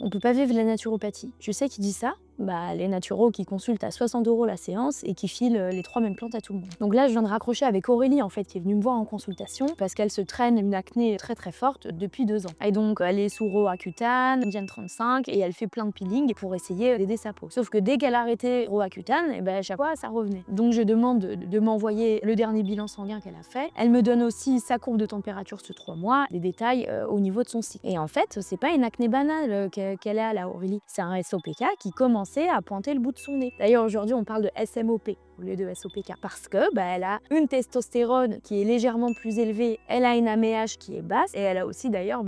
on peut pas vivre la naturopathie. Je sais qui dit ça. Les naturaux qui consultent à 60 € la séance et qui filent les 3 mêmes plantes à tout le monde. Donc là, je viens de raccrocher avec Aurélie, en fait, qui est venue me voir en consultation parce qu'elle se traîne une acné très très forte depuis 2 ans. Et donc, elle est sous Roaccutane, Diane 35 et elle fait plein de peeling pour essayer d'aider sa peau. Sauf que dès qu'elle a arrêté Roaccutane, et à chaque fois, ça revenait. Donc, je demande de m'envoyer le dernier bilan sanguin qu'elle a fait. Elle me donne aussi sa courbe de température sur 3 mois, des détails au niveau de son cycle. Et en fait, c'est pas une acné banale qu'elle a, la Aurélie. C'est un SOPK qui commence à pointer le bout de son nez. D'ailleurs, aujourd'hui, on parle de SMOP au lieu de SOPK parce que elle a une testostérone qui est légèrement plus élevée, elle a une AMH qui est basse et elle a aussi d'ailleurs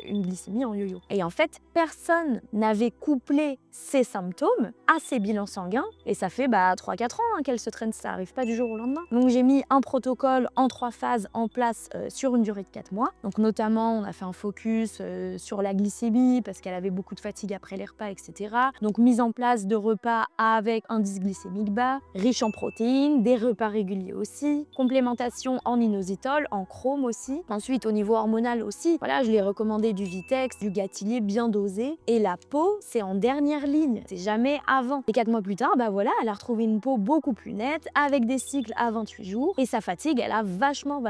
une glycémie en yo-yo. Et en fait, personne n'avait couplé ces symptômes à ses bilans sanguins et ça fait 3-4 ans qu'elle se traîne, ça arrive pas du jour au lendemain. Donc j'ai mis un protocole en 3 phases en place sur une durée de 4 mois. Donc notamment, on a fait un focus sur la glycémie parce qu'elle avait beaucoup de fatigue après les repas, etc. Donc mise en place de repas avec indice glycémique bas, riche en protéines, des repas réguliers aussi, complémentation en inositol, en chrome aussi. Ensuite, au niveau hormonal aussi, je lui ai recommandé du Vitex, du Gatilier bien dosé. Et la peau, c'est en dernière ligne, c'est jamais avant. Et 4 mois plus tard, elle a retrouvé une peau beaucoup plus nette, avec des cycles à 28 jours. Et sa fatigue, elle a vachement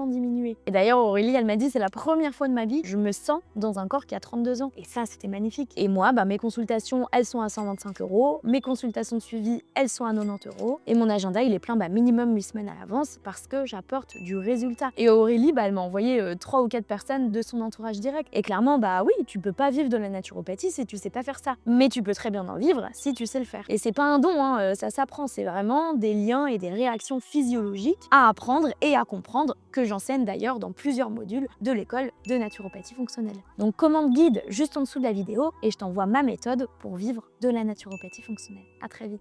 diminué. Et d'ailleurs, Aurélie, elle m'a dit, c'est la première fois de ma vie, je me sens dans un corps qui a 32 ans. Et ça, c'était magnifique. Et moi, mes consultations, elles sont à 125 €. Mes consultations de suivi, elles sont à 90 €. Et mon agenda, il est plein minimum 8 semaines à l'avance parce que j'apporte du résultat. Et Aurélie, elle m'a envoyé 3 ou 4 personnes de son entourage direct. Et clairement, oui, tu peux pas vivre de la naturopathie si tu sais pas faire ça. Mais tu peux très bien en vivre si tu sais le faire. Et c'est pas un don, ça s'apprend. C'est vraiment des liens et des réactions physiologiques à apprendre et à comprendre que j'enseigne d'ailleurs dans plusieurs modules de l'école de naturopathie fonctionnelle. Donc commande guide juste en dessous de la vidéo et je t'envoie ma méthode pour vivre de la naturopathie fonctionnelle. À très vite.